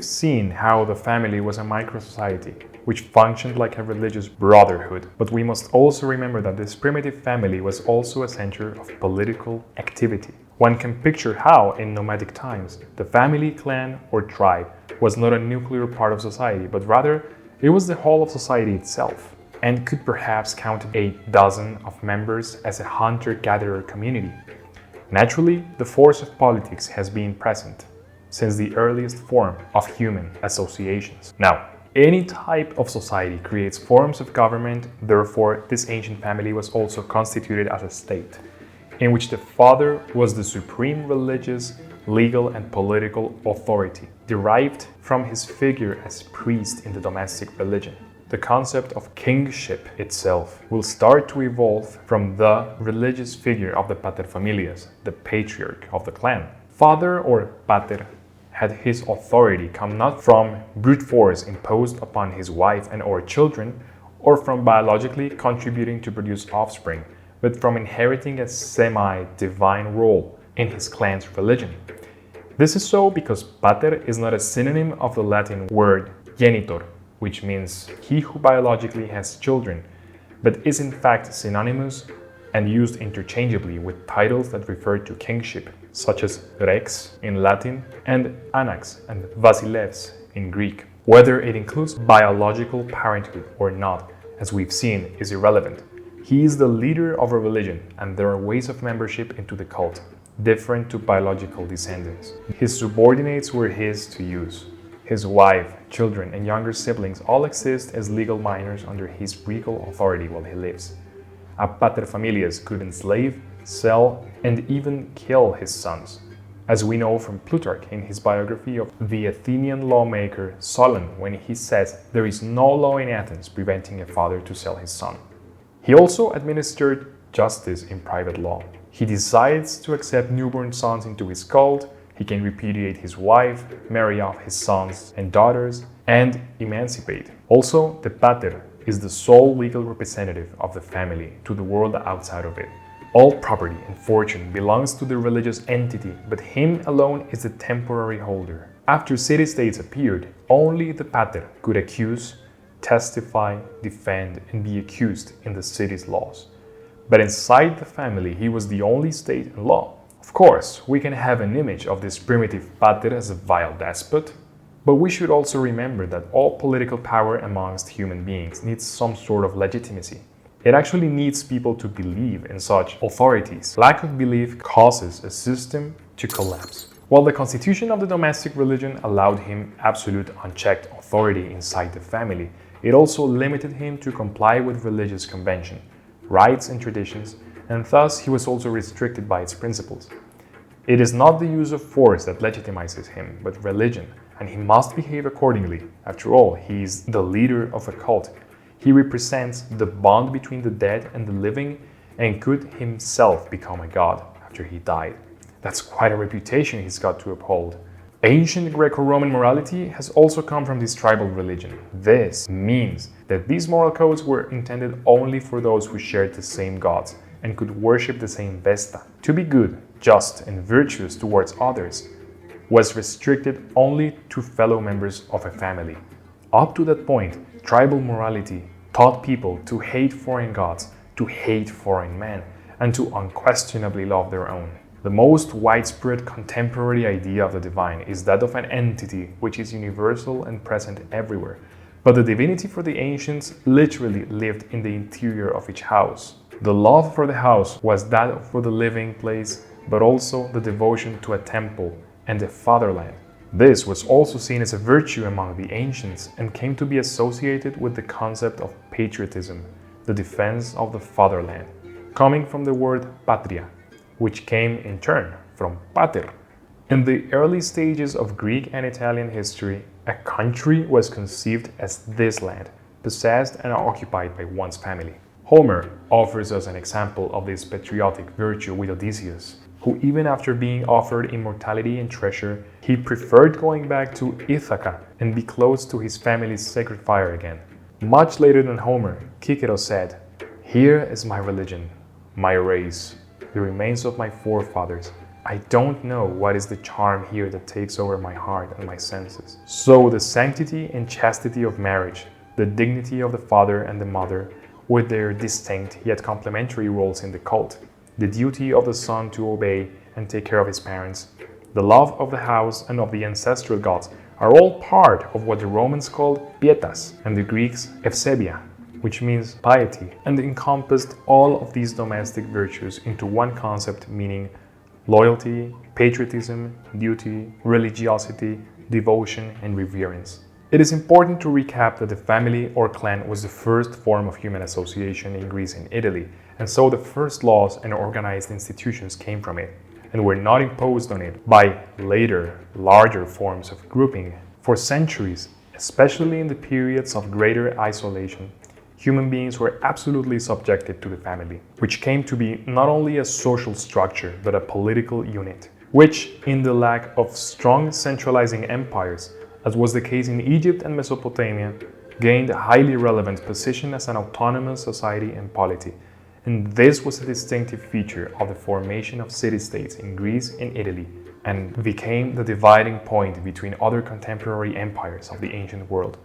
seen how the family was a micro-society, which functioned like a religious brotherhood. But we must also remember that this primitive family was also a center of political activity. One can picture how, in nomadic times, the family, clan, or tribe was not a nuclear part of society, but rather it was the whole of society itself, and could perhaps count a dozen of members as a hunter-gatherer community. Naturally, the force of politics has been present since the earliest form of human associations. Now, any type of society creates forms of government, therefore this ancient family was also constituted as a state, in which the father was the supreme religious, legal and political authority, derived from his figure as priest in the domestic religion. The concept of kingship itself will start to evolve from the religious figure of the paterfamilias, the patriarch of the clan. Father or pater had his authority come not from brute force imposed upon his wife and or children, or from biologically contributing to produce offspring, but from inheriting a semi-divine role in his clan's religion. This is so because pater is not a synonym of the Latin word genitor, which means he who biologically has children, but is in fact synonymous and used interchangeably with titles that refer to kingship, such as rex in Latin and anax and vasilevs in Greek. Whether it includes biological parenthood or not, as we've seen, is irrelevant. He is the leader of a religion, and there are ways of membership into the cult, different to biological descendants. His subordinates were his to use. His wife, children, and younger siblings all exist as legal minors under his regal authority while he lives. A paterfamilias could enslave, sell, and even kill his sons, as we know from Plutarch in his biography of the Athenian lawmaker Solon, when he says there is no law in Athens preventing a father to sell his son. He also administered justice in private law. He decides to accept newborn sons into his cult. He can repudiate his wife, marry off his sons and daughters, and emancipate. Also, the pater is the sole legal representative of the family to the world outside of it. All property and fortune belongs to the religious entity, but him alone is the temporary holder. After city-states appeared, only the pater could accuse, testify, defend, and be accused in the city's laws. But inside the family, he was the only state in law. Of course, we can have an image of this primitive pater as a vile despot, but we should also remember that all political power amongst human beings needs some sort of legitimacy. It actually needs people to believe in such authorities. Lack of belief causes a system to collapse. While the constitution of the domestic religion allowed him absolute unchecked authority inside the family, it also limited him to comply with religious convention, rites and traditions, and thus he was also restricted by its principles. It is not the use of force that legitimizes him, but religion, and he must behave accordingly. After all, he is the leader of a cult. He represents the bond between the dead and the living, and could himself become a god after he died. That's quite a reputation he's got to uphold. Ancient Greco-Roman morality has also come from this tribal religion. This means that these moral codes were intended only for those who shared the same gods and could worship the same Vesta. To be good, just, and virtuous towards others was restricted only to fellow members of a family. Up to that point, tribal morality taught people to hate foreign gods, to hate foreign men, and to unquestionably love their own. The most widespread contemporary idea of the divine is that of an entity which is universal and present everywhere. But the divinity for the ancients literally lived in the interior of each house. The love for the house was that for the living place, but also the devotion to a temple and the fatherland. This was also seen as a virtue among the ancients and came to be associated with the concept of patriotism, the defense of the fatherland, coming from the word patria, which came in turn from pater. In the early stages of Greek and Italian history, a country was conceived as this land, possessed and occupied by one's family. Homer offers us an example of this patriotic virtue with Odysseus, who even after being offered immortality and treasure, he preferred going back to Ithaca and be close to his family's sacred fire again. Much later than Homer, Cicero said, "Here is my religion, my race, the remains of my forefathers, I don't know what is the charm here that takes over my heart and my senses. So the sanctity and chastity of marriage, the dignity of the father and the mother, with their distinct yet complementary roles in the cult, the duty of the son to obey and take care of his parents, the love of the house and of the ancestral gods are all part of what the Romans called pietas and the Greeks eusebia, which means piety, and encompassed all of these domestic virtues into one concept, meaning loyalty, patriotism, duty, religiosity, devotion, and reverence. It is important to recap that the family or clan was the first form of human association in Greece and Italy, and so the first laws and organized institutions came from it, and were not imposed on it by later, larger forms of grouping. For centuries, especially in the periods of greater isolation, human beings were absolutely subjected to the family, which came to be not only a social structure but a political unit, which, in the lack of strong centralizing empires, as was the case in Egypt and Mesopotamia, gained a highly relevant position as an autonomous society and polity. And this was a distinctive feature of the formation of city-states in Greece and Italy, and became the dividing point between other contemporary empires of the ancient world.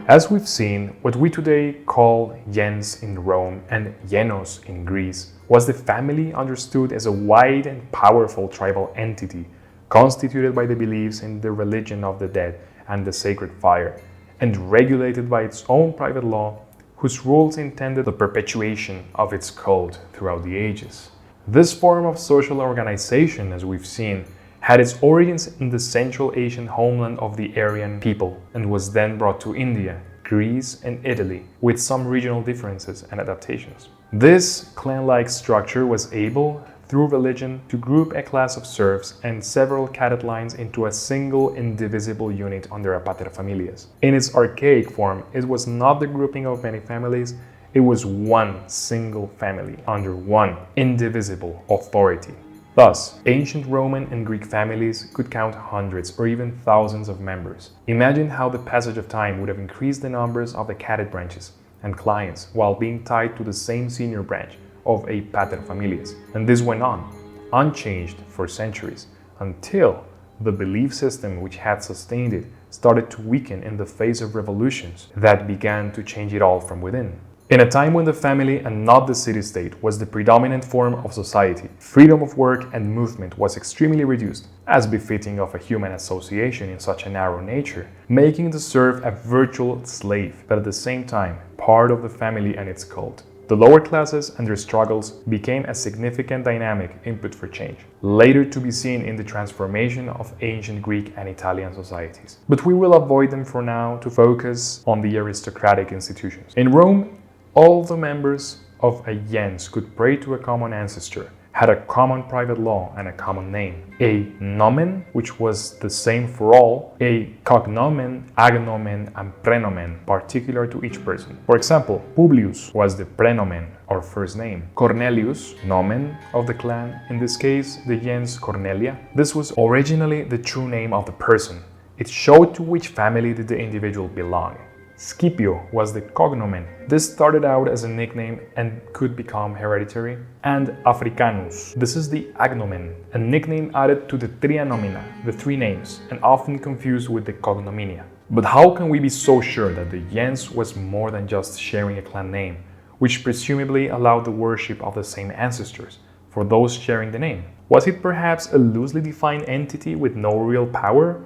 As we've seen, what we today call gens in Rome and genos in Greece was the family understood as a wide and powerful tribal entity constituted by the beliefs in the religion of the dead and the sacred fire, and regulated by its own private law, whose rules intended the perpetuation of its cult throughout the ages. This form of social organization, as we've seen, had its origins in the Central Asian homeland of the Aryan people and was then brought to India, Greece, and Italy, with some regional differences and adaptations. This clan-like structure was able, through religion, to group a class of serfs and several cadet lines into a single indivisible unit under a paterfamilias. In its archaic form, it was not the grouping of many families, it was one single family under one indivisible authority. Thus, ancient Roman and Greek families could count hundreds or even thousands of members. Imagine how the passage of time would have increased the numbers of the cadet branches and clients while being tied to the same senior branch of a paterfamilias. And this went on, unchanged for centuries, until the belief system which had sustained it started to weaken in the face of revolutions that began to change it all from within. In a time when the family and not the city-state was the predominant form of society, freedom of work and movement was extremely reduced, as befitting of a human association in such a narrow nature, making the serf a virtual slave, but at the same time part of the family and its cult. The lower classes and their struggles became a significant dynamic input for change, later to be seen in the transformation of ancient Greek and Italian societies. But we will avoid them for now to focus on the aristocratic institutions. In Rome, all the members of a gens could pray to a common ancestor, had a common private law and a common name, a nomen, which was the same for all, a cognomen, agnomen, and prenomen, particular to each person. For example, Publius was the prenomen, or first name. Cornelius, nomen of the clan, in this case the gens Cornelia. This was originally the true name of the person. It showed to which family did the individual belong. Scipio was the cognomen. This started out as a nickname and could become hereditary. And Africanus. This is the agnomen, a nickname added to the tria nomina, the three names, and often confused with the cognominia. But how can we be so sure that the gens was more than just sharing a clan name, which presumably allowed the worship of the same ancestors for those sharing the name? Was it perhaps a loosely defined entity with no real power?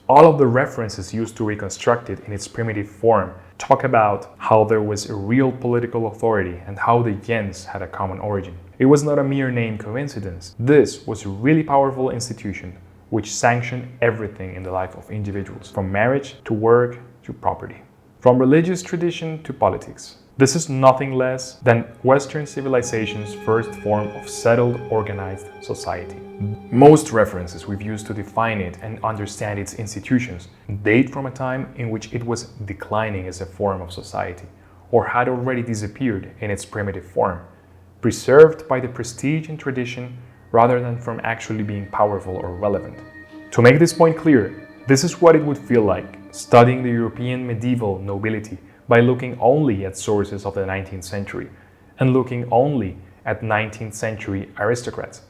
All of the references used to reconstruct it in its primitive form talk about how there was a real political authority and how the gens had a common origin. It was not a mere name coincidence. This was a really powerful institution which sanctioned everything in the life of individuals, from marriage to work to property, from religious tradition to politics. This is nothing less than Western civilization's first form of settled, organized society. Most references we've used to define it and understand its institutions date from a time in which it was declining as a form of society, or had already disappeared in its primitive form, preserved by the prestige and tradition rather than from actually being powerful or relevant. To make this point clear, this is what it would feel like studying the European medieval nobility by looking only at sources of the 19th century and looking only at 19th century aristocrats,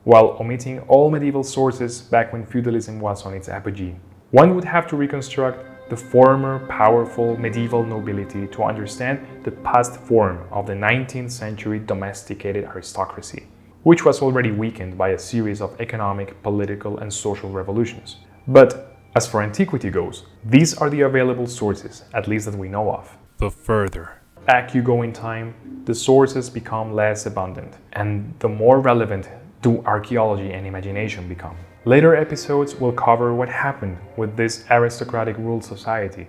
while omitting all medieval sources back when feudalism was on its apogee. One would have to reconstruct the former powerful medieval nobility to understand the past form of the 19th century domesticated aristocracy, which was already weakened by a series of economic, political, and social revolutions. But as for antiquity goes, these are the available sources, at least that we know of. The further back you go in time, the sources become less abundant, and the more relevant do archaeology and imagination become. Later episodes will cover what happened with this aristocratic ruled society.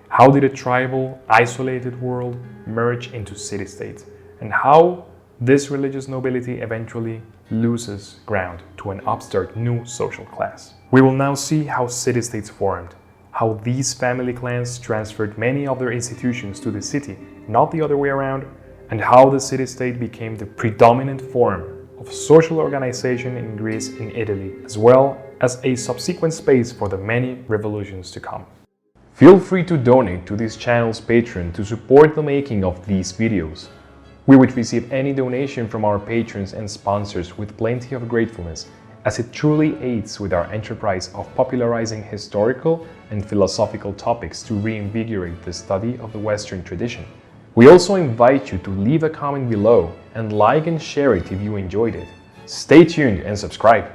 How did a tribal, isolated world merge into city-states, and how this religious nobility eventually loses ground to an upstart new social class. We will now see how city-states formed, how these family clans transferred many of their institutions to the city, not the other way around, and how the city-state became the predominant form of social organization in Greece and Italy, as well as a subsequent space for the many revolutions to come. Feel free to donate to this channel's Patreon to support the making of these videos. We would receive any donation from our patrons and sponsors with plenty of gratefulness, as it truly aids with our enterprise of popularizing historical and philosophical topics to reinvigorate the study of the Western tradition. We also invite you to leave a comment below and like and share it if you enjoyed it. Stay tuned and subscribe!